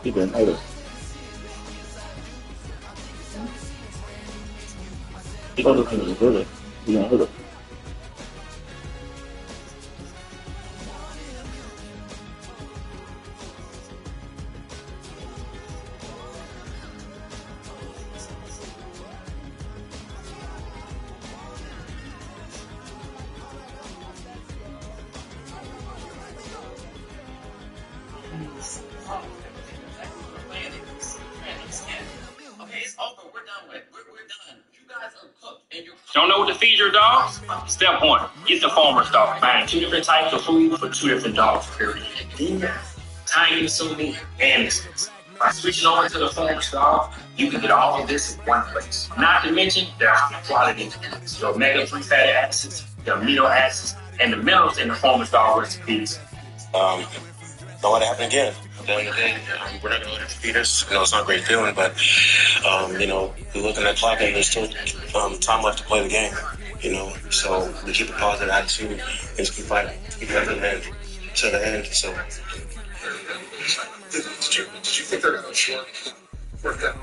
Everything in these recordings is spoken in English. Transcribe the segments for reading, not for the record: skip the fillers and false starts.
一点二个，一般都看五个人，一点二个。Don't know what to feed your dogs? Step one, get the farmer's dog. Buying two different types of food for two different dogs, period. Time consuming and expensive. By switching over to the farmer's dog, you can get all of this in one place. Not to mention their high quality ingredients, the omega-3 fatty acids, the amino acids, and the minerals in the farmer's dog recipes. Don't let it happen again. At the end of the day, we're not going to let it defeat us. It's not a great feeling, but, we're looking at the clock and there's still time left to play the game, So we keep a positive attitude and just keep fighting, keep fighting to the end. So. Did you think they're going to short work that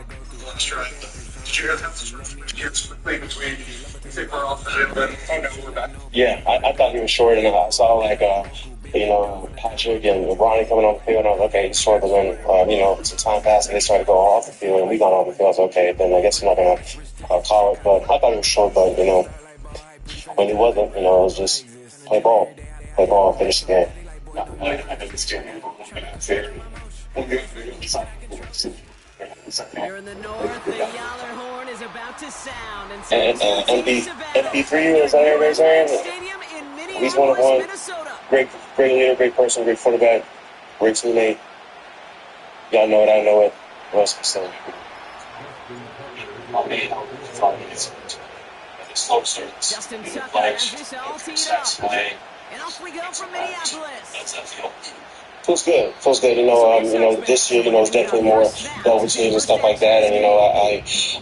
last drive? Did you guys have to get quickly between think we're off the gym, but oh no, we're back? Yeah, I thought he was short, and I saw Patrick and Ronnie coming on the field, and I was okay, he's short, but then, some time passed and they started going off the field, and we got off the field. I was okay, then I guess I'm not going to call it, but I thought he was short, but, when he wasn't, it was just play ball, finish the game. I think it's still Here in the north, the Yaller horn is about to sound, and MB3 is that everybody's saying? He's one of one. Great leader, great person, great quarterback, great teammate. Y'all know it, I know it. What else can I say? Justin Tucker has this all teed up. And off we go from Minneapolis. Feels good. This year, it's definitely more double teams and stuff like that. And,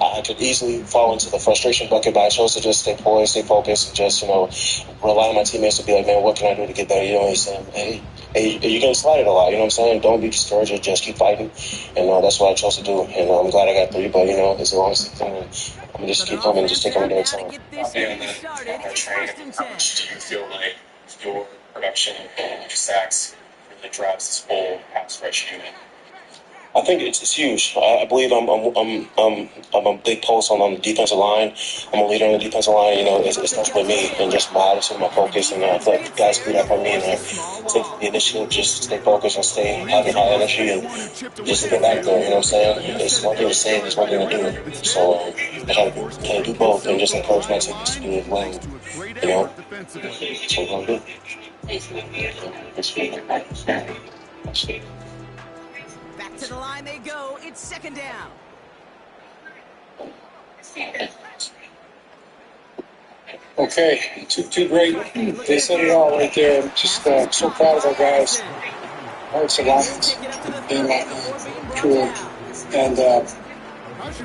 I could easily fall into the frustration bucket, but I chose to just stay poised, stay focused, and just, rely on my teammates to be like, man, what can I do to get better? He's saying, hey, you're getting slighted a lot. You know what I'm saying? Don't be discouraged. Just keep fighting. And that's what I chose to do. And I'm glad I got 3, but, it's a long season. And I'm going to just keep coming, just take them a day at a time. Our training, how much do you feel like your production and your sacks really drives this whole pass rush unit? I think it's huge. I believe I'm a big post on the defensive line. I'm a leader on the defensive line. It starts with me and just my attitude, my focus, and I feel like guys do that for me. And I take the initiative, just stay focused and stay having high energy and just to get back there. You know what I'm saying? It's one thing to say, it's one thing to do. So I try to do both and just encourage my teammates to do it well. That's what I'm gonna do. Back to the line they go. It's second down. Okay, two great. They said it all right there. Just so proud of our guys. Hearts and Lions. Truly. And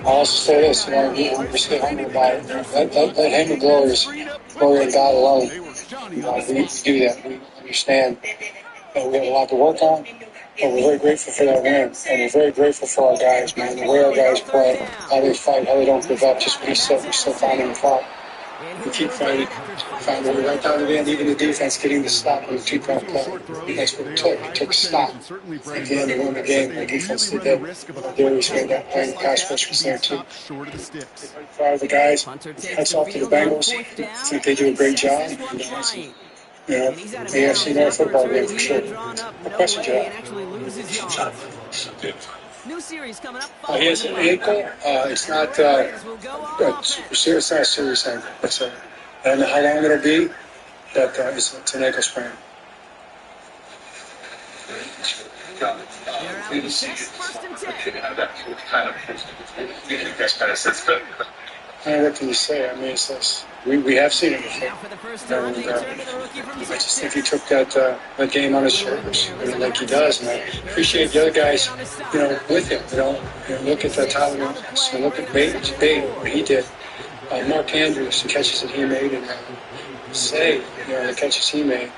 I'll also say this, we stay humble about it. Let him and glory and God alone. We do that. We understand that we have a lot to work on. But we're very grateful for that win, and we're very grateful for our guys, man. The way our guys play, how they fight, how they don't give up. Just what he said, we're still finding the fight. We keep fighting, find a way right down to the end. Even the defense getting the stop on the 2-point play. That's what it took. It took a stop at the end to win the game. The defense did that. Darius made that play. The pass rush was there too. Proud of the guys. Hats off to the Bengals. I think they do a great job. AFC North football game for sure. No question, Joe. New series coming up. He has an ankle. It's not serious. It's not a serious ankle. I don't know how long it'll be, but it's an ankle sprain. What can you say? I mean, we have seen it before. I just think he took that game on his shoulders, like he does. And I appreciate the other guys, with him. Look at the Tyler Williams, look at Bate, what he did. Mark Andrews, the catches that he made, and the catches he made.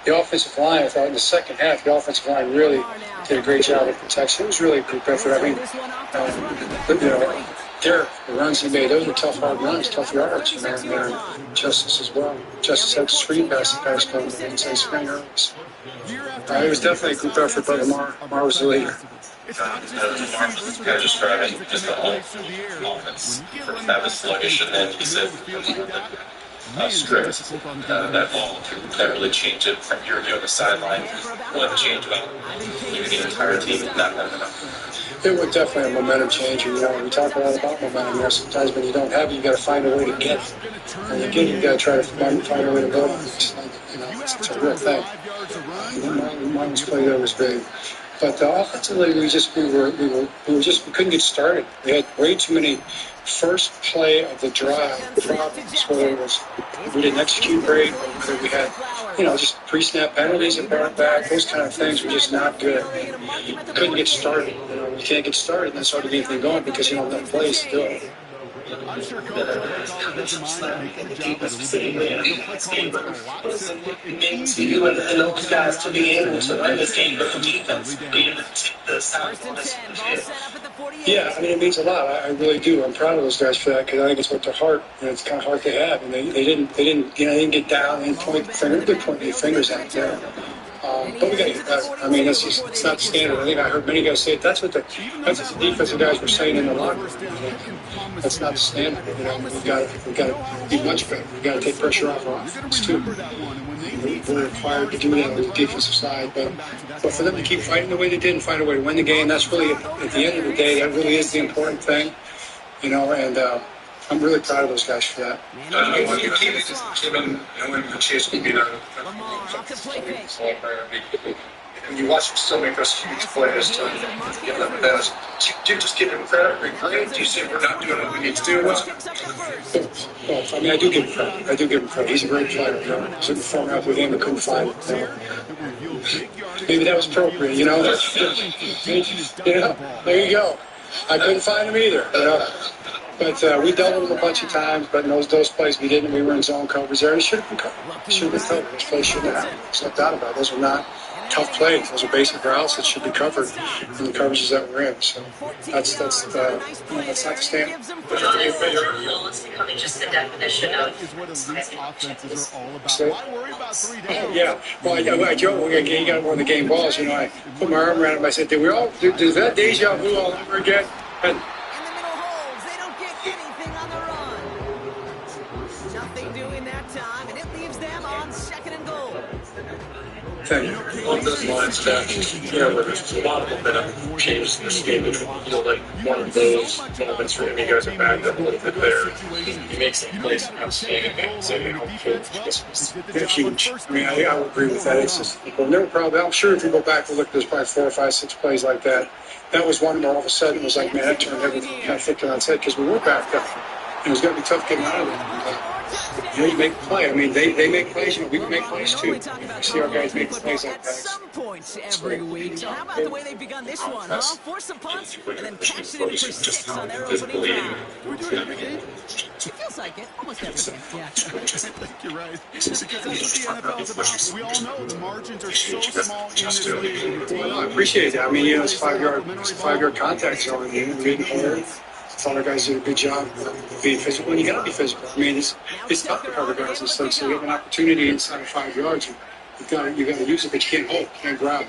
the offensive line, I thought in the second half, the offensive line really did a great job of protection. It was really a group effort. I mean, the runs he made, those were tough, hard runs, tough yards, and Justice as well. Justice had screen pass the guys going to the inside screen early. It was definitely a group effort, but Lamar was the leader. Lamar was kind of describing just the whole offense. That was sluggish, and then he said script, that ball that really changed it from your view on the sideline. What changed about leaving the entire team not having enough? It was definitely a momentum change. We talk a lot about momentum. Sometimes when you don't have it, you got to find a way to get it. And again, you got to try to find a way to go. It's a real thing. Martin's play there was big. But offensively, we couldn't get started. We had way too many first play of the drive problems, whether it was we didn't execute great, or whether we had, just pre-snap penalties and back, those kind of things were just not good. We couldn't get started. You can't get started and then start to get anything going because you don't have plays to do it. I'm sure specifically in this game, but means to you and those guys to be able to win this game with the defense, being able to take the sound on this. Yeah, I mean, it means a lot. I really do. I'm proud of those guys for that because I think it's what their heart, it's kind of heart they have, and they didn't get down and point the finger. They point their fingers out there. But we got to get better. I mean, it's not standard. I think I heard many guys say it. That's what the defensive guys were saying in the locker room. That's not the standard. We've got to be much better. We've got to take pressure off our offense too. We're required to do that on the defensive side, but for them to keep fighting the way they did and find a way to win the game, that's really at the end of the day, that really is the important thing. And I'm really proud of those guys for that. When you keep given the chance to be there, and you watch him still make those huge plays to give them the best. Do you just give him credit? Do you say we're not doing what we need to do? Well, I mean, I do give him credit. He's a great player. I was in the format with him, but couldn't find it. Maybe that was appropriate. There you go. I couldn't find him either. But we dealt with him a bunch of times, but in those plays we didn't. We were in zone coverage there, and it should have been covered. Those plays shouldn't have happened. There's no doubt about it. Those are not tough plays. Those are basic routes that should be covered in the coverages that we're in. So that's not the standard. It's becoming just the definition of yeah. Well, I joke. You got more of the game balls. I put my arm around him. I said, "Did that deja vu all over again?" And Along those lines, there's a lot of momentum changes in this game. I feel like one of those moments where you guys are backed up a little bit there. He makes some plays outstanding. So they're huge. I mean, I would agree with that. It's just I'm sure if you go back and look, there's probably 4 or 5, 6 plays like that. That was one where all of a sudden it was like, man, that turned everything kind of flipped on its head because we were backed up. And it was going to be tough getting out of it. You make a play. I mean, they make plays. We can make plays too. You see our guys make plays like that. Some points every week. How about the way they've begun this one, huh? Force some punts and then catch it in for 6 on their opening drive. It feels like it. Almost every game. Yeah. I think you're right. Because that's what the NFL is about. We all know the margins are so small in this league. Well, I appreciate that. I mean, it's 5-yard contact zone. We didn't hold. All our guys did a good job being physical, and you got to be physical. I mean, it's tough to cover guys and stuff. So you have an opportunity inside of 5 yards, you got to use it, but you can't hold, you can't grab.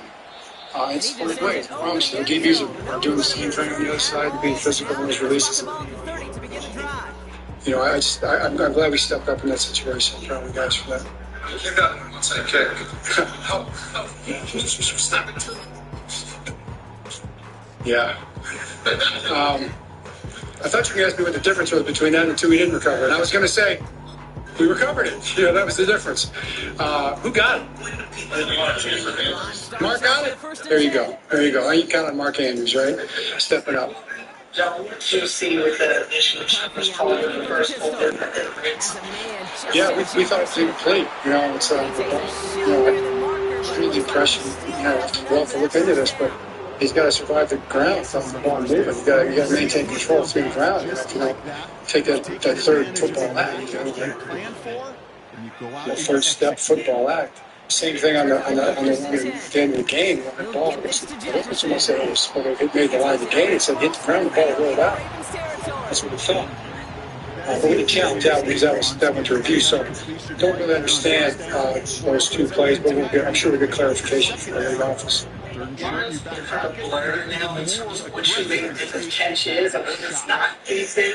It's the only way. I promise you, DBs are doing the same thing on the other side, being physical in those releases. I'm glad we stepped up in that situation. I'm proud of the guys for that. You got one onside kick. How snap it through? Yeah. I thought you could ask me what the difference was between that and the 2 we didn't recover. And I was going to say, we recovered it. That was the difference. Who got it? Mark got it? There you go. Now you count on Mark Andrews, right? Stepping up. John, what did you see with the addition of Shepard's calling in the first quarter? Yeah, we thought it was incomplete. It's really the impression. We'll have to look into this, but he's got to survive the ground from the ball moving. You got to maintain control through the ground. Take that third football act. That third step football act. Same thing on the end of the game when the ball was. It wasn't so much that it was whether it made the line of the game. It said hit the ground, the ball rolled out. That's what it felt. But we didn't challenge that because that went to review. So don't really understand those two plays, but I'm sure we'll get clarification from the league office.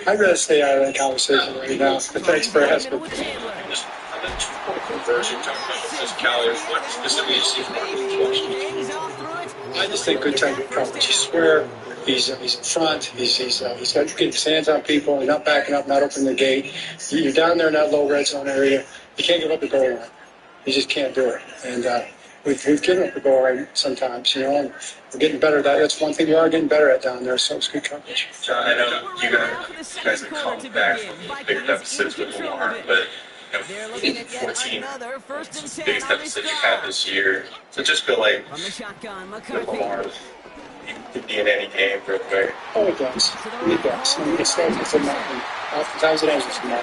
I'd rather stay out of that conversation right now. But thanks for asking. I just think good tight coverage. He's square. He's in front. He's got getting his hands on people. He's not backing up, not opening the gate. You're down there in that low red zone area. You can't give up the goal line. You just can't do it. And we've given up the goal line sometimes, you know. And we're getting better at that. That's one thing we are getting better at down there. So it's good coverage. John, I know you guys have come back from big deficits with Lamar, but. 14, it's the biggest deficit you've had this year. So just feel like Lamar could be in any game real quick. Oh, it does. It does. I mean, it starts with Lamar. Oftentimes it ends with Lamar.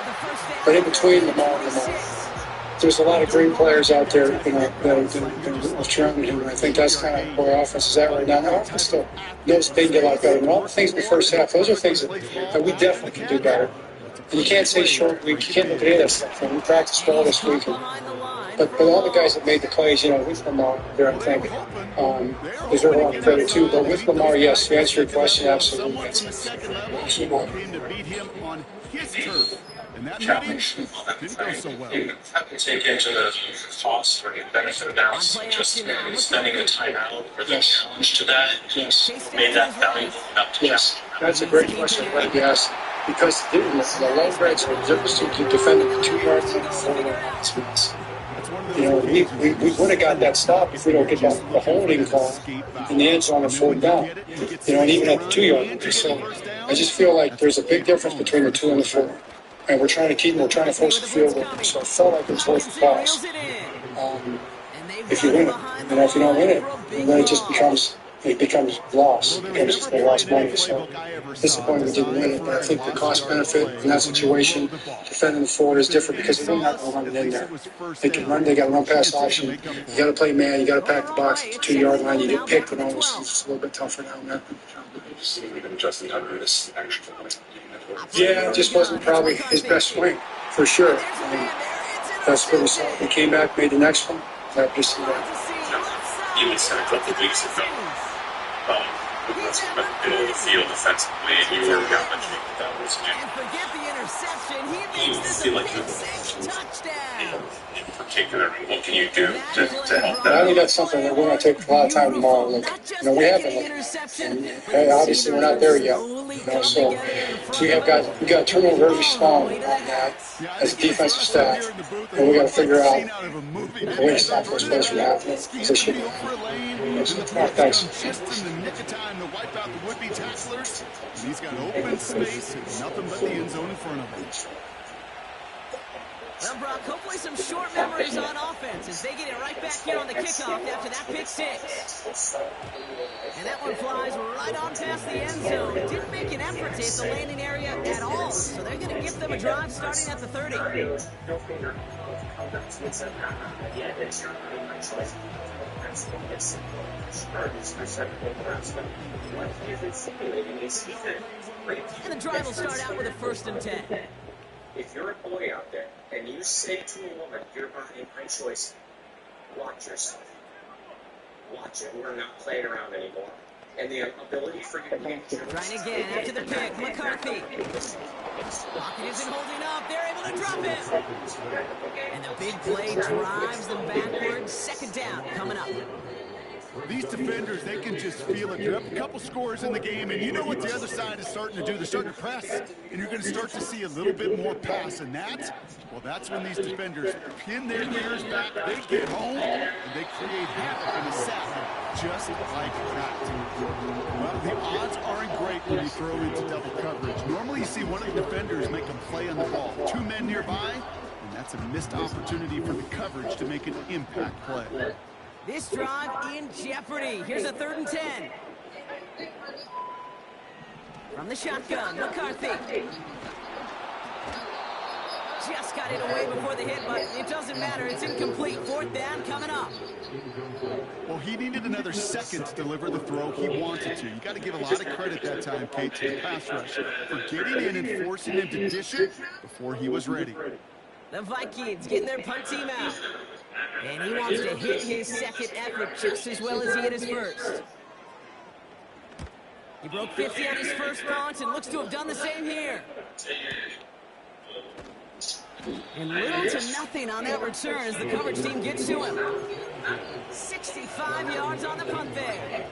But in between Lamar and Lamar, there's a lot of great players out there, you know, that have surrounded him. I think that's kind of where our offense is at right now. Our offense still knows they can get a lot better. And all the things in the first half, those are things that we definitely can do better. And you can't say short week. You can't look at any of that stuff. And we practiced well this week. But all the guys that made the plays, you know, with Lamar there, I think, deserve a lot of credit too. But with Lamar, yes, to answer your question, absolutely. Challenge. Didn't go so well. You have to take into the cost or the benefit analysis, just spending a timeout or the challenge to that. Yes. Made that valuable enough to yes. That's a great question, right? Yes. Because the low red zone, difference between defending the 2 yard line and 4 yard line. You know, we would have got that stop if we don't get the holding call in the end zone and 4th down. You know, and even at the 2 yard line. So I just feel like there's a big difference between the 2 and the 4. And we're trying to force the field goal. So it felt like it was worth the pass. If you win it, you know, if you don't win it, then it just becomes loss. It becomes just they lost money. So disappointed we didn't win it. But I think the cost benefit in that situation, defending the forward is different because they're not going to run it in there. They can run. They got to run pass option. You got to play man. You got to pack the box at the 2 yard line. You get picked, and almost it's a little bit tougher down there. Even Justin Tucker this actual point. Yeah, it just wasn't probably his best swing, for sure. I mean, that's what we saw. We came back, made the next one. That just Even said a couple of weeks ago, what's been in the field defensively, and you were got much that was feel like in particular, what can you do to help that? I think that's something that we're going to take a lot of time tomorrow. Look, you know, we haven't looked. And obviously, we're not there yet. You know, so we got turnover every small on that as a defensive staff, and we got to figure out a way to stop those plays from happening. Position. Thanks. Just in the nick of time to wipe out the would-be tacklers. And he's got open space and nothing but the end zone in front of him. Well, Brock, hopefully some short memories on offense as they get it right back here on the kickoff after that pick six. And that one flies right on past the end zone. Didn't make an effort to hit the landing area at all. So they're going to give them a drive starting at the 30. And the drive will start out with a 1st and 10. If you're a boy out there and you say to a woman, you're buying my choice, watch yourself. Watch it. We're not playing around anymore. And the ability for you to Trying again after the pick, McCarthy. Lockett isn't holding up. They're able to drop it. And the big play drives them backwards. 2nd down coming up. These defenders, they can just feel it. They're up a couple scores in the game, and you know what the other side is starting to do. They're starting to press, and you're going to start to see a little bit more pass. And that's when these defenders pin their ears back, they get home, and they create havoc in the sack, just like that. Well, the odds aren't great when you throw into double coverage. Normally you see one of the defenders make a play on the ball. 2 men nearby, and that's a missed opportunity for the coverage to make an impact play. This drive in jeopardy. Here's a 3rd and 10. From the shotgun, McCarthy. just got it away before the hit, but it doesn't matter. It's incomplete. 4th down coming up. Well, he needed another second to deliver the throw he wanted to. You got to give a lot of credit that time, Kate, to the pass rush for getting in and forcing him to dish it before he was ready. The Vikings getting their punt team out. And he wants to hit his second effort just as well as he hit his first. He broke 50 on his first punt and looks to have done the same here. And little to nothing on that return as the coverage team gets to him. 65 yards on the punt there.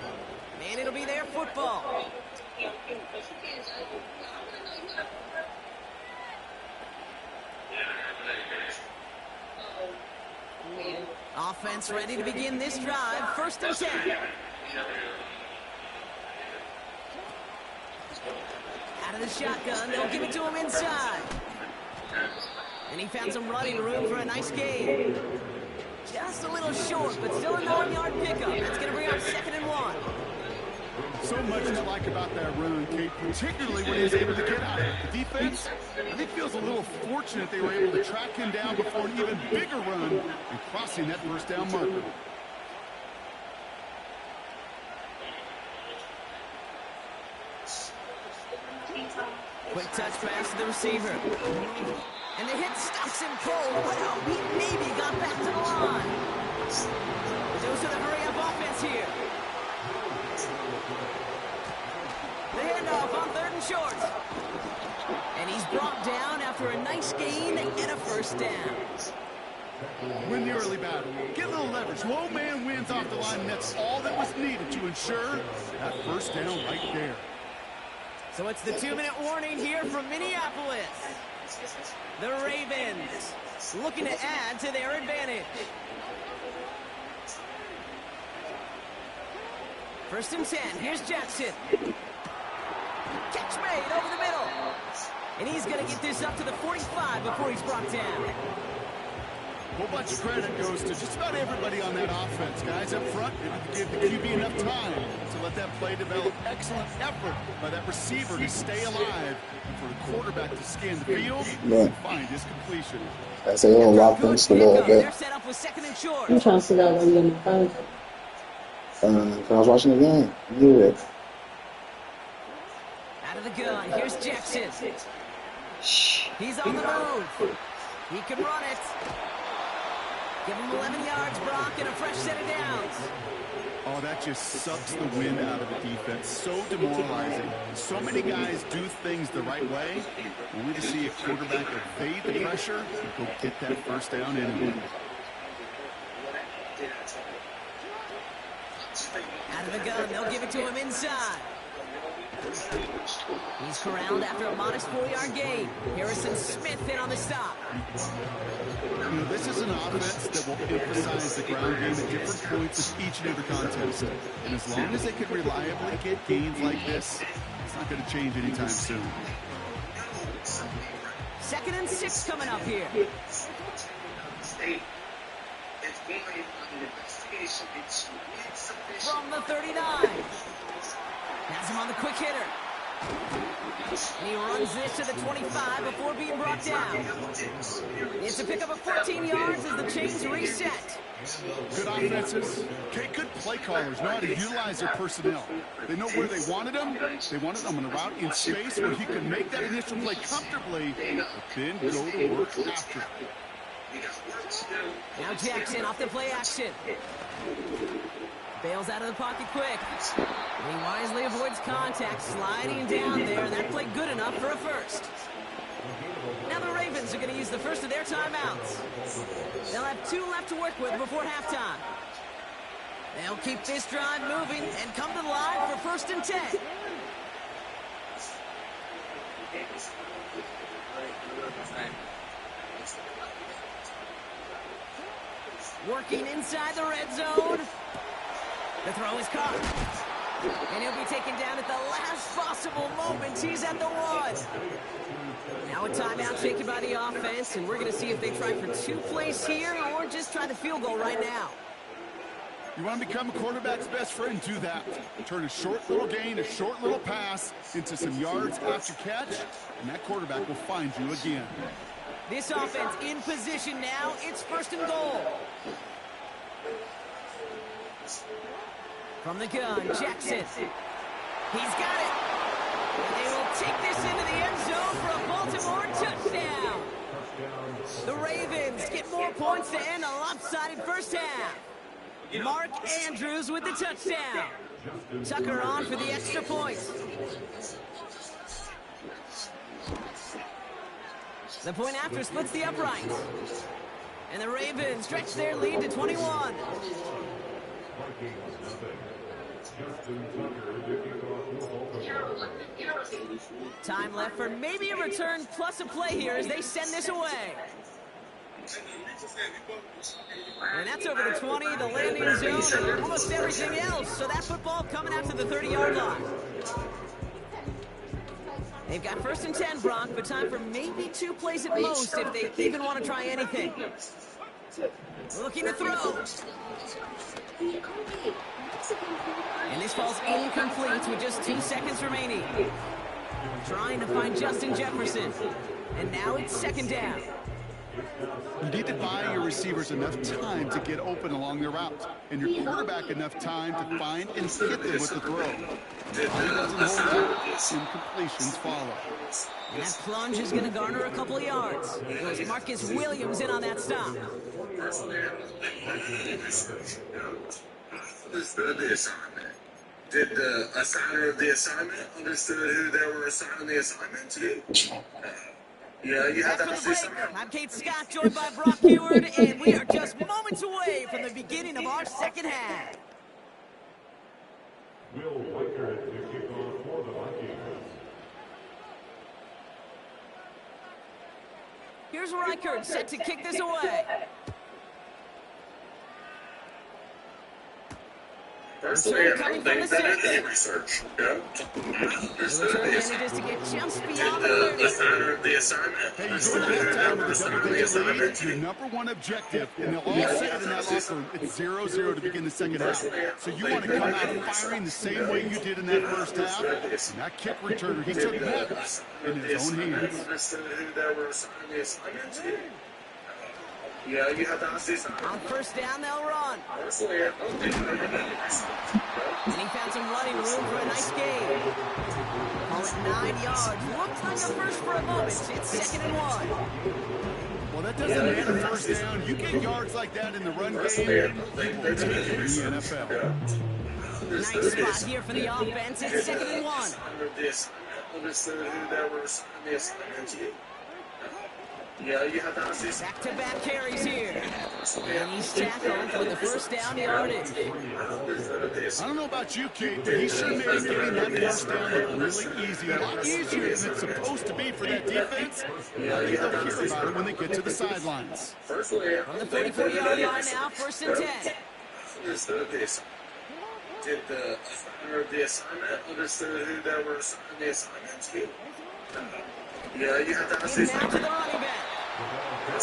And it'll be their football. Offense ready to begin this drive. 1st and 10. Out of the shotgun, they'll give it to him inside. And he found some running room for a nice gain. Just a little short, but still a 9-yard pickup. That's going to bring up 2nd and 1. So much to like about that run, Kate, particularly when he was able to get out of it. The defense, I think, feels a little fortunate they were able to track him down before an even bigger run and crossing that 1st down marker. Quick touch pass to the receiver. And the hit stops him cold. Wow, he maybe got back to the line. It goes to the hurry-up offense here. The handoff on 3rd and short. And he's brought down after a nice gain and a 1st down. Win the early battle. Get a little leverage. Low man wins off the line, and that's all that was needed to ensure that 1st down right there. So it's the 2-minute warning here from Minneapolis. The Ravens looking to add to their advantage. 1st and 10. Here's Jackson. Catch made over the middle. And he's going to get this up to the 45 before he's brought down. A whole bunch of credit goes to just about everybody on that offense. Guys up front, able to give the QB enough time to let that play develop. Excellent effort by that receiver to stay alive and for the quarterback to scan the field and find his completion. That's a little locked in a little bit. They're set up with 2nd and short. I'm trying to figure out where you're on the phone. I was watching the game. I knew it. Out of the gun, here's Jackson. He's on the move. He can run it. Give him 11 yards, Brock, and a fresh set of downs. Oh, that just sucks the wind out of the defense. So demoralizing. So many guys do things the right way, only to see a quarterback evade the pressure and go get that 1st down anyway. Out of the gun, they'll give it to him inside. He's corralled after a modest 4-yard gain. Harrison Smith in on the stop. You know, this is an offense that will emphasize the ground game at different points of each and every contest. And as long as they can reliably get gains like this, it's not going to change anytime soon. 2nd and 6 coming up here. From the 39. Has him on the quick hitter. And he runs this to the 25 before being brought down. It's a pickup of 14 yards as the chains reset. Good offenses, good play callers know how to utilize their personnel. They know where they wanted them. They wanted them on a route in space where he could make that initial play comfortably, but then go to work after. Now Jackson off the play action. Bails out of the pocket quick. And he wisely avoids contact, sliding down there. And that played good enough for a 1st. Now the Ravens are going to use the 1st of their timeouts. They'll have 2 left to work with before halftime. They'll keep this drive moving and come to the line for 1st and 10. Working inside the red zone. The throw is caught. And he'll be taken down at the last possible moment. He's at the 1. Now a timeout taken by the offense, and we're going to see if they try for 2 plays here or just try the field goal right now. You want to become a quarterback's best friend, do that. Turn a short little gain, a short little pass into some yards after catch, and that quarterback will find you again. This offense in position now. It's 1st and goal. From the gun, Jackson. He's got it. And they will take this into the end zone for a Baltimore touchdown. The Ravens get more points to end a lopsided first half. Mark Andrews with the touchdown. Tucker on for the extra point. The point after splits the uprights. And the Ravens stretch their lead to 21. Time left for maybe a return plus a play here as they send this away. And that's over the 20, the landing zone, and almost everything else. So that football coming out to the 30-yard line. They've got 1st and 10, Brock, but time for maybe 2 plays at most if they even want to try anything. Looking to throw. And this ball's incomplete with just 2 seconds remaining. Trying to find Justin Jefferson. And now it's 2nd down. You need to buy your receivers enough time to get open along their routes, and your quarterback enough time to find and hit them with the throw. If he doesn't hold up, incompletions follow. And that plunge is going to garner a couple of yards. Goes Marcus Williams in on that stop. Understood the assignment. Did the assigner of the assignment understood who they were assigning the assignment to? Yeah, you have to see something. I'm Kate Scott, joined by Brock Heward, and we are just moments away from the beginning of our second half. Will Weicker to kick off for the Vikings. Here's Reichert set to kick this away. Personally, I don't think that is any research. Yeah. The return manages to get just beyond the 30. Assigner of the assignment. Hey, you go to halftime with a double-digit lead. Your number one objective, and they'll all say it in that locker room, it's 0-0 to begin the second half. So you want to come out firing the same way you did in that first half. And that kick returner, he took that in his own hands. Understood who they were assigning the assignment to. Yeah, you have to see something. On 1st down, they'll run. Personally, I don't think that is any research. And he found some running room for a nice gain. Call it 9 yards. Looked like a first for a moment. It's 2nd and 1. Well, that doesn't matter first down. You get yards like that in the run game, you will take it in the NFL. Nice spot here for the offense. It's 2nd and 1. Understood who they were assigning the assignment to. Yeah, you have to see something. Back-to-back carries here. And he's tackled for the 1st down yardage. I don't know about you, Kate, but he sure made getting that 1st down look really easy. A lot easier than it's supposed to be for that defense. I think they'll hear about it when they get to the sidelines. On the 44-yard line now, 1st and 10. Understood this. Did the assigner of the assignment understood who they were assigning the assignment to? Yeah, you have to see something. To the running back. Oh,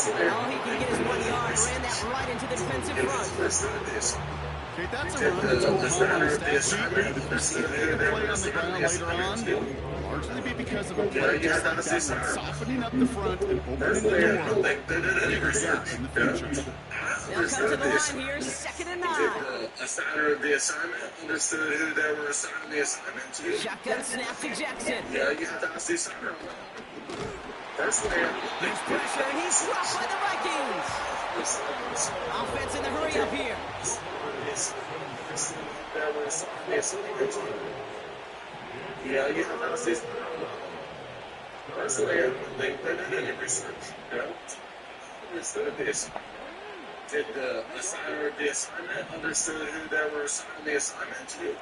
he can get his 1 yard. Ran that right into the defensive front. Okay, that's a run that's going home on the stat sheet. But if we see a big play on the ground later on, it'll largely be because of a play just like that one, softening up the front and opening the door. Bigger gap in the future. They'll come to the line here, 2nd and 9. Did the assigner of the assignment understood who they were assigning the assignment to? Shotgun snap to Jackson. Yeah, you have to see something. There's pressure, and he's dropped by the Vikings. Offense in the hurry up here. Yeah, you have to see something. Personally, I don't think that did any research. Yeah. Understood this. Did the assigner of the assignment understood who they were assigning the assignment to?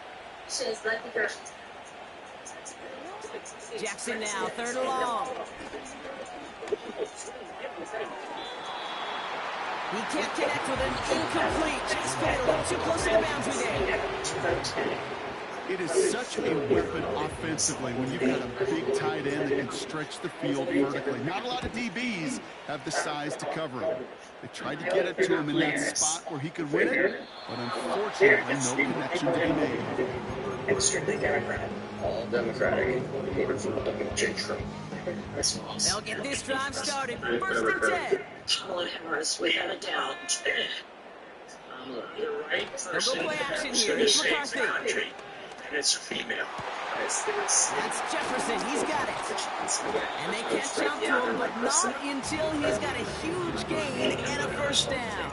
Jackson now, 3rd and long. He can't connect with him. Incomplete. Chase played a little too close to the boundary there. It is such a weapon offensively when you've got a big tight end that can stretch the field vertically. Not a lot of DBs have the size to cover him. They tried to get it to him in that spot where he could win it, but unfortunately, no connection to be made. and strictly Democrat. All Democratic. Even from J. Trump. They'll get this drive started. First and 10. Colin Harris, without a doubt. You're right. They'll go play action here. Here's McCarthy. And it's female. That's Jefferson. He's got it. And they catch up to him, but not until he's got a huge gain and a first down.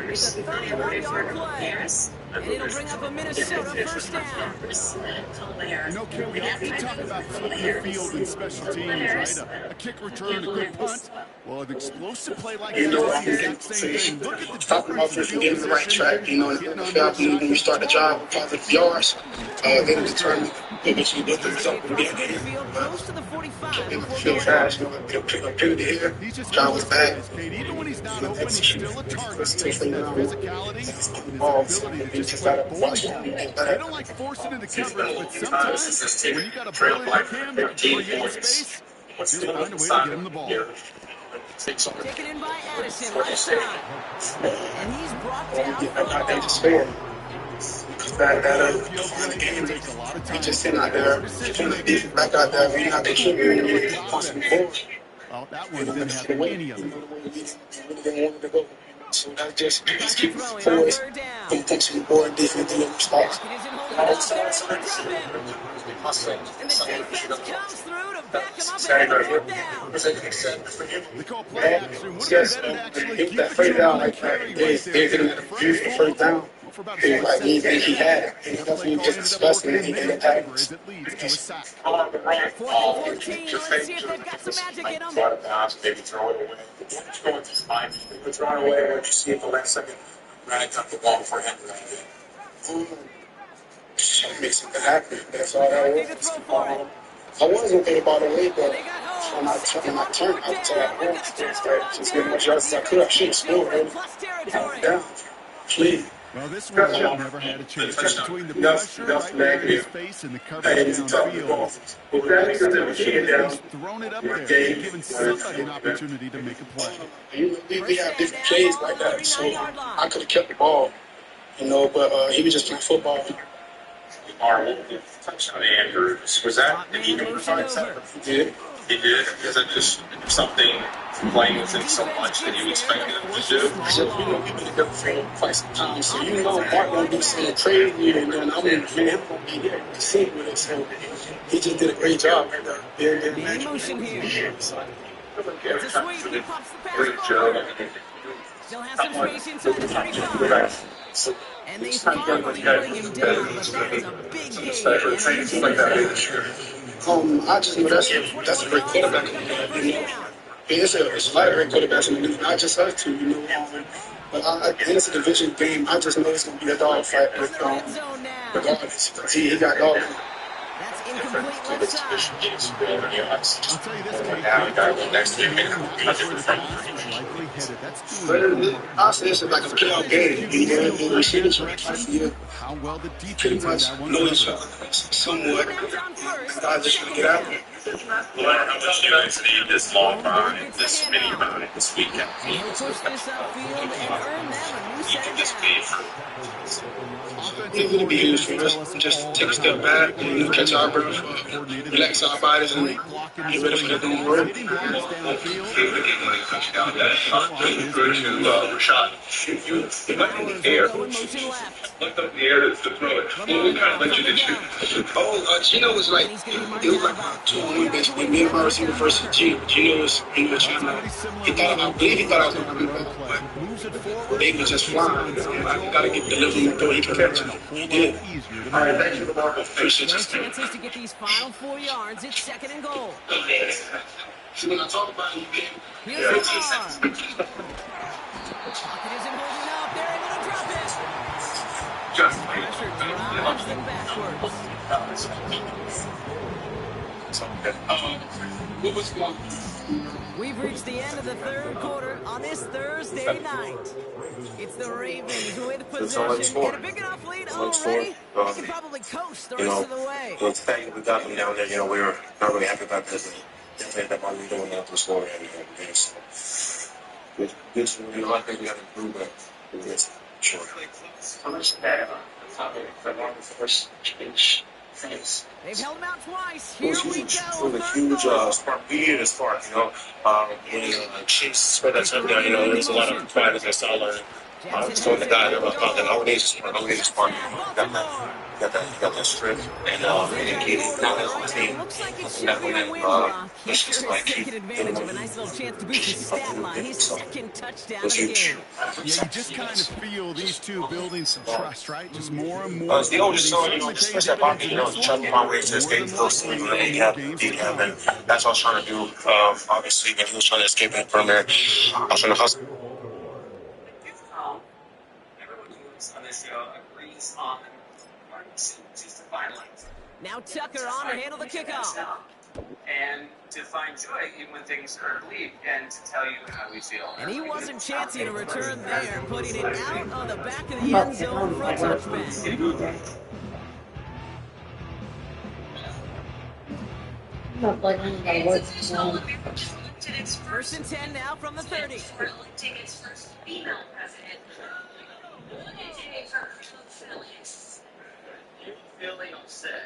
It's a 31-yard play. And it'll bring up a Minnesota first down. You know, Ken, we often talk about flipping the field in special teams, right? A kick return, a good punt. Well, an explosive play like that is the exact same thing. Look at the Talking about difference in getting the field right track, position. in the NFL, when you start the drive with positive yards, then determine what you do with something being here. Close to the 45 In the before field going fast, you'll pick up penalty here, drive was back. Even when he's not open, he's still a target. Let's He's take got them that down. physicality and his ability to just got play to watch bully ball. him. They don't like forcing into coverage, but sometimes when you got a ball in your cam that can create space, just find a way to get him the ball. taken in by Addison, left side. And he's brought down for a They ball. just failed. That game, we just sitting out there, back out there, we're not contributing to possible forward. Well, that one didn't have any of it. So that just keep poised, intentionally board defense and response. It isn't holding it up. They're able to drop him. And the defense comes through to back him up and have a fourth down. They call play action. Would have been better to actually keep That the first down trouble like carry that, right they there. hit him at a beautiful first down. For about He was like, he think he had it. And that's when he just discussed it and he ended up having as it leads to a sack. 4th and 14. Let's see if they've got some magic in them. Maybe throw it away. What's going to his mind? Maybe throw it away. What you see at the last second, running up the ball for him right there. Make something happen. That's all that They could was. throw for it. I wasn't thinking about it way, but They got home. when I turned, I was just getting much yards as I could. I should have scored. Plus territory. Down. Please. Well, this one never had a chance. Between the pressure right there in his face and the coverage downfield, he's thrown it up there, giving somebody an opportunity to make a play. We have different plays like that, so I could have kept the ball, but he was just playing football. Our touchdown to Andrews, was that, did he provide something? He did. He did? Is it just something playing with him so much that you expected him to do? So, we've been together for quite some time, so Mark gonna do something crazy, and then I'm gonna be here to see with it. So he just did a great job. In motion here. It's a sweep. He pops the pass Great forward. job. Still has some space inside the 35. And they finally bring him down, but that is a big gain. I just know that's a great quarterback. It's a lot of great quarterbacks in the league, not just us two, But it's a division game. I just know it's going to be a dog fight with regardless. He got dog. That's incomplete left side. I'll tell you this, Kate. Next year, Likely headed. That's doing Honestly, it's like a playoff game. We see each other twice a year. how well the Pretty defense much had that one know each covered. other somewhat. Now down first. I just trying to get out there. How much you guys need this long ride, this mini ride, this weekend? And he'll push this upfield and earn them a new set of downs. It's going to be huge for us. Just take a step back and catch our breath, relax our bodies, and get ready for the new work. Hitting blocks downfield. Rashad, you might in the air. Go in motion left. Looked up in the air to throw it. What kind of let you did shoot? Gino was like, it was like a 2-on-1 basically. Me and my receiver versus Gino. Gino was trying to, I believe he thought I was going to be better, but they were just flying. I got to get delivery until he can catch it. He did. All right, thank you, Lamar. Appreciate No you. chances to get these final 4 yards. It's 2nd and goal. See, when I talk about it, you can't. Here's Lamar. Pocket isn't holding up. They're able to drop it. Just Pressure drives them backwards. What was going on? We've reached the end of the 3rd quarter on this Thursday night. It's the Ravens with possession and a big enough lead already. They can probably coast the rest of the way. The fact that we got them down there, we were not really happy about this. Definitely had that ball lead going down to the score. And, I think we got to improve, but it's short. How much that? for one first change things. They've held him out twice. It was huge. It was a huge spark. We needed a spark, you know. When Chase spread that touchdown, you know, there was a lot of quietness I saw learning. Just told the guy about that. I would need a spark. I would need a spark. You got that strip, and now that whole team, that when it's just like taking advantage of a nice little chance to boost his stat line. His second touchdown of the game. Yeah, you just kind of feel these two building some trust, right? Just more and more. The oldest son, you know, just push that pocket, you know, trying to find ways to escape close to he had, and that's what I was trying to do. Obviously, when he was trying to escape in the perimeter, I was trying to hustle. Everyone who's on this show agrees on just to find length. Now Tucker on to handle the kickoff. And to find joy even when things are bleak and to tell you how we feel. And he wasn't chancing a return there, putting it out on the back of the end zone for a touchback. First and 10 now from the 30. Tickets first female president. You feeling upset?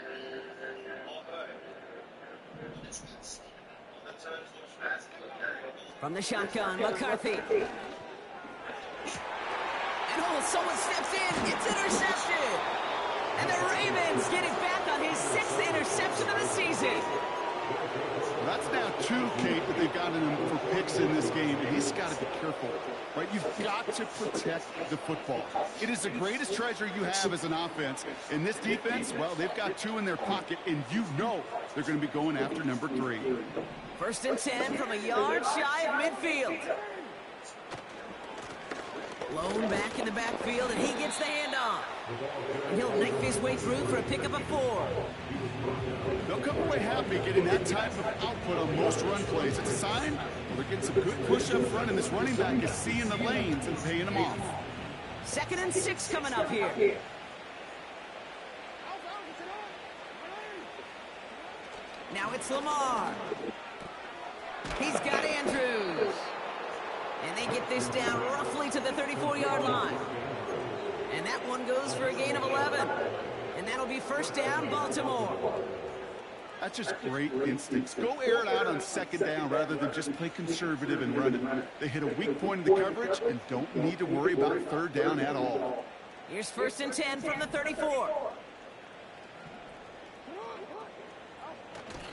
From the shotgun, McCarthy. And someone steps in, it's intercepted. And the Ravens get it back on his 6th interception of the season. That's now 2, Kate, that they've gotten him for picks in this game, and he's got to be careful, right? You've got to protect the football. It is the greatest treasure you have as an offense. In this defense, well, they've got 2 in their pocket, and you know they're going to be going after number 3. First and 10 from a yard shy of midfield. Lone back in the backfield, and he gets the handoff. And he'll knife his way through for a pickup of 4. They'll come away happy getting that type of output on most run plays. It's a sign they're getting some good push up front, and this running back is seeing the lanes and paying them off. 2nd and 6 coming up here. Now it's Lamar. He's got Andrews. And they get this down roughly to the 34-yard line. And that one goes for a gain of 11. And that'll be first down, Baltimore. That's just great instincts. Go air it out on 2nd down rather than just play conservative and run it. They hit a weak point in the coverage and don't need to worry about 3rd down at all. Here's 1st and 10 from the 34.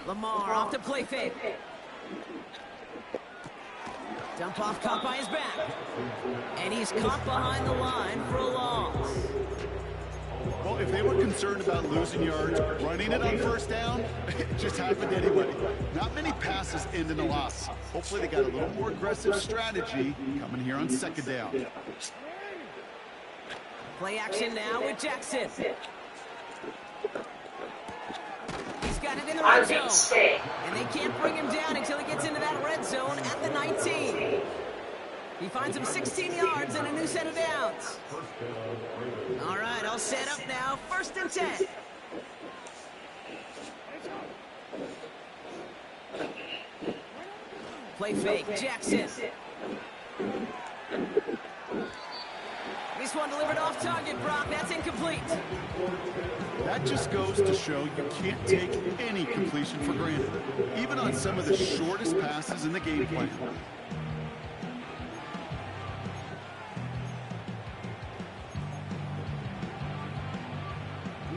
Lamar off to play fake. Dump off caught by his back. And he's caught behind the line for a loss. Well, if they were concerned about losing yards, running it on 1st down, it just happened anyway. Not many passes end in a loss. Hopefully they got a little more aggressive strategy coming here on 2nd down. Play action now with Jackson. He's got it in the red zone. And they can't bring him down until he gets into that red zone at the 19. He finds him 16 yards and a new set of downs. All right, all set up now. 1st and 10. Play fake, Jackson. This one delivered off target, Brock. That's incomplete. That just goes to show you can't take any completion for granted, even on some of the shortest passes in the game plan.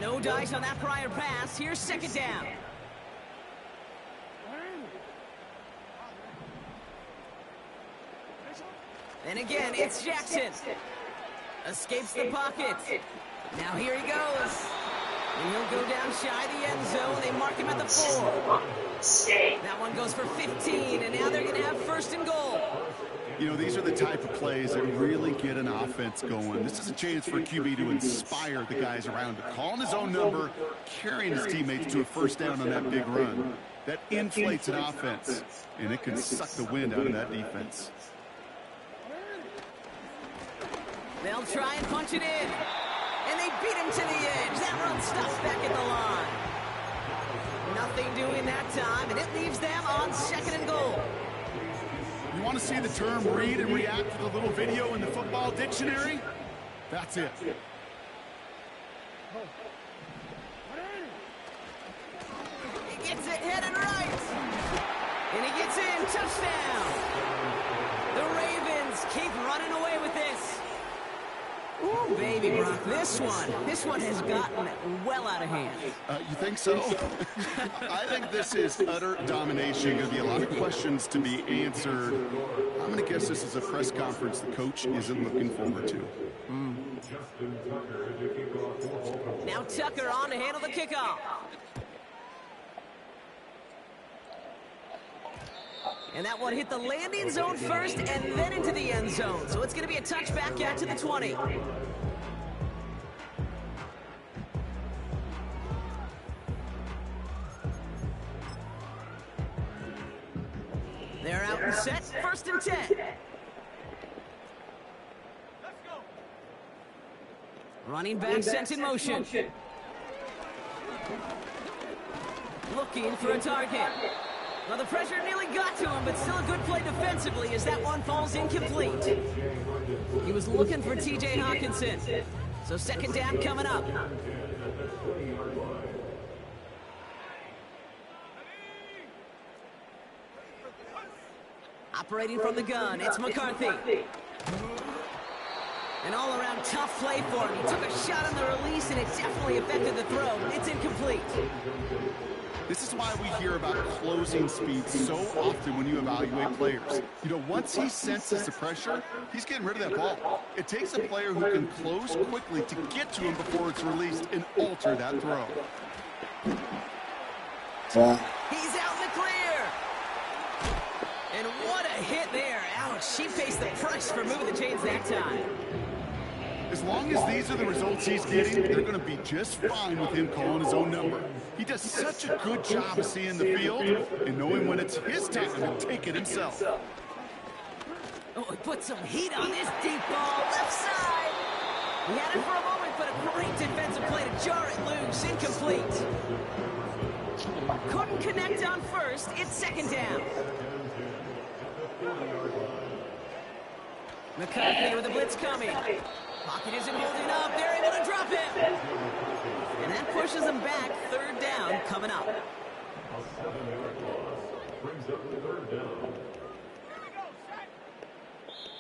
No dice on that prior pass. Here's 2nd down. And again, it's Jackson. Escapes the pocket. Now here he goes. And he'll go down shy the end zone. They mark him at the 4. That one goes for 15, and now they're going to have 1st and goal. You know, these are the type of plays that really get an offense going. This is a chance for a QB to inspire the guys around him. Calling his own number, carrying his teammates to a 1st down on that big run. That inflates an offense, and it can suck the wind out of that defense. They'll try and punch it in. And they beat him to the edge. That run stops back at the line. Nothing doing that time, and it leaves them on 2nd and goal. You want to see the term read and react for the little video in the football dictionary? That's it. He gets it headed right. And he gets in. Touchdown. The Ravens keep running away with this. Ooh, baby, Brock, this one has gotten well out of hand. You think so? I think this is utter domination. Going to be a lot of questions to be answered. I'm going to guess this is a press conference the coach isn't looking forward to. Now Tucker on to handle the kickoff. And that one hit the landing zone first and then into the end zone. So it's going to be a touchback out to the 20. They're out and set. 1st and 10. Running back sent in motion. Looking for a target. Well, the pressure nearly got to him, but still a good play defensively as that one falls incomplete. He was looking for T.J. Hawkinson. So 2nd down coming up. Operating from the gun, it's McCarthy. An all-around tough play for him. He took a shot on the release, and it definitely affected the throw. It's incomplete. This is why we hear about closing speed so often when you evaluate players. You know, once he senses the pressure, he's getting rid of that ball. It takes a player who can close quickly to get to him before it's released and alter that throw. He's out in the clear. And what a hit there. Ouch, she faced the price for moving the chains that time. As long as these are the results he's getting, they're going to be just fine with him calling his own number. He does such a good job of seeing the field and knowing when it's his time to take it himself. Oh, he put some heat on this deep ball, left side. He had it for a moment, but a great defensive play to jar it loose, incomplete. Couldn't connect on first, it's 2nd down. McCarthy with a blitz coming. Pocket isn't holding up. They're able to drop him. And that pushes them back. 3rd down coming up.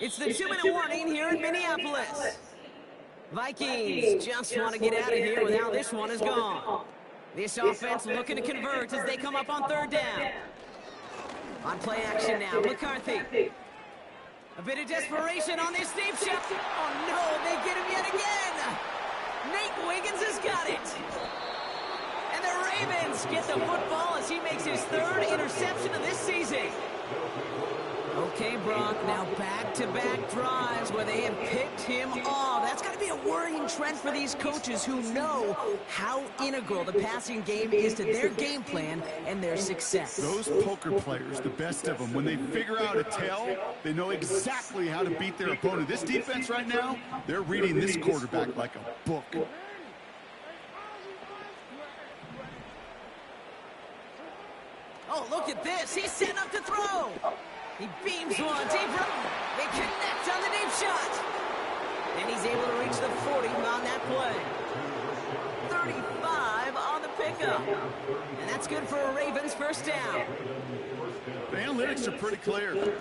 It's the 2-minute warning here in Minneapolis. Vikings just want to get out of here with how this one is gone. This offense looking to convert as they come up on 3rd down. On play action now, McCarthy. A bit of desperation on this deep shot. Oh, no, they get him yet again. Nate Wiggins has got it. And the Ravens get the football as he makes his 3rd interception of this season. Okay, Brock, now back-to-back drives where they have picked him off. That's got to be a worrying trend for these coaches who know how integral the passing game is to their game plan and their success. Those poker players, the best of them, when they figure out a tell, they know exactly how to beat their opponent. This defense right now, they're reading this quarterback like a book. Oh, look at this. He's setting up to throw. He beams one deep right. They connect on the deep shot. And he's able to reach the 40 on that play. 35 on the pickup. And that's good for a Ravens 1st down. The analytics are pretty clear.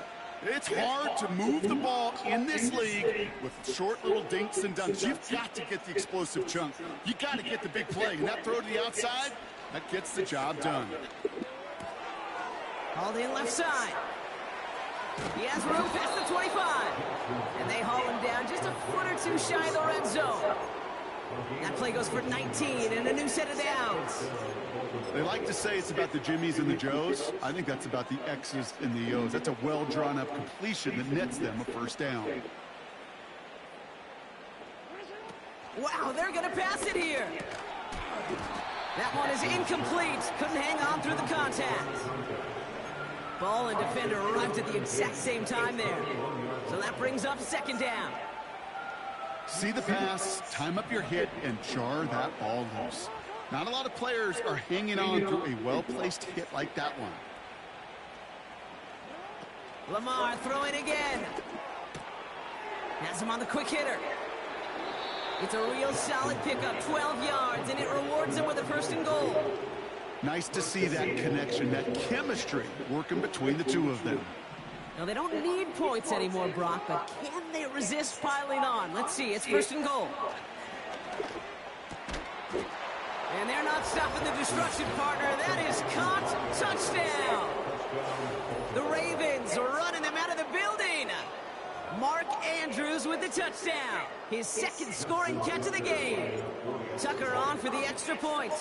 It's hard to move the ball in this league with short little dinks and dunks. You've got to get the explosive chunk. You got to get the big play. And that throw to the outside, that gets the job done. Hauled in left side. He has room past the 25. And they haul him down just a foot or two shy of the red zone. That play goes for 19 and a new set of downs. They like to say it's about the Jimmies and the Joes. I think that's about the X's and the O's. That's a well-drawn-up completion that nets them a 1st down. Wow, they're going to pass it here. That one is incomplete. Couldn't hang on through the contact. Ball and defender arrived at the exact same time there. So that brings up 2nd down. See the pass, time up your hit, and jar that ball loose. Not a lot of players are hanging on to a well-placed hit like that one. Lamar throwing again. Has him on the quick hitter. It's a real solid pickup, 12 yards, and it rewards them with a first and goal. Nice to see that connection, that chemistry working between the two of them. Now, they don't need points anymore, Brock, but can they resist piling on? Let's see. It's first and goal. And they're not stopping the destruction, partner. That is caught. Touchdown. The Ravens are running them out of the building. Mark Andrews with the touchdown. His second scoring catch of the game. Tucker on for the extra point.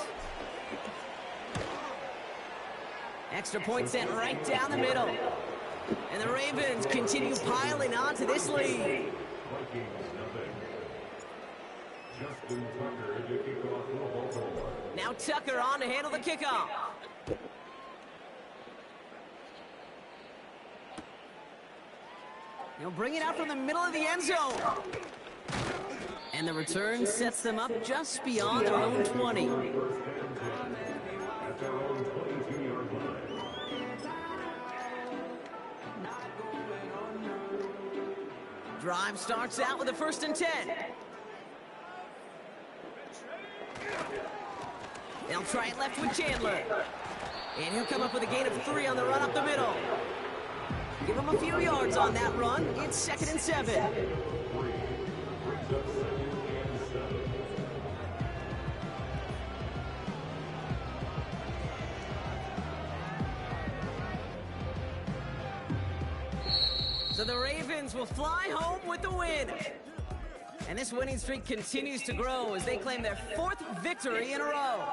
Extra point sent right down the middle. And the Ravens continue piling on to this lead. Now Tucker on to handle the kickoff. He'll bring it out from the middle of the end zone. And the return sets them up just beyond their own 20. Drive starts out with a 1st and 10. They'll try it left with Chandler. And he'll come up with a gain of 3 on the run up the middle. Give him a few yards on that run. It's 2nd and 7. So the Ravens will fly home with the win. And this winning streak continues to grow as they claim their 4th victory in a row.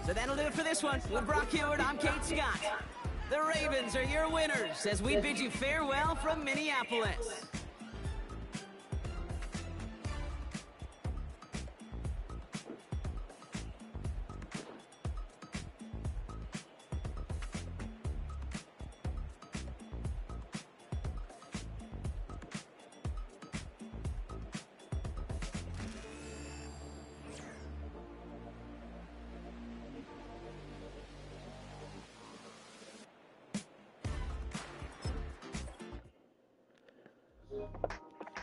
So that'll do it for this one. With Brock Heward, I'm Kate Scott. The Ravens are your winners as we bid you farewell from Minneapolis.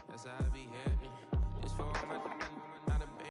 That's how I be happy. It's for all my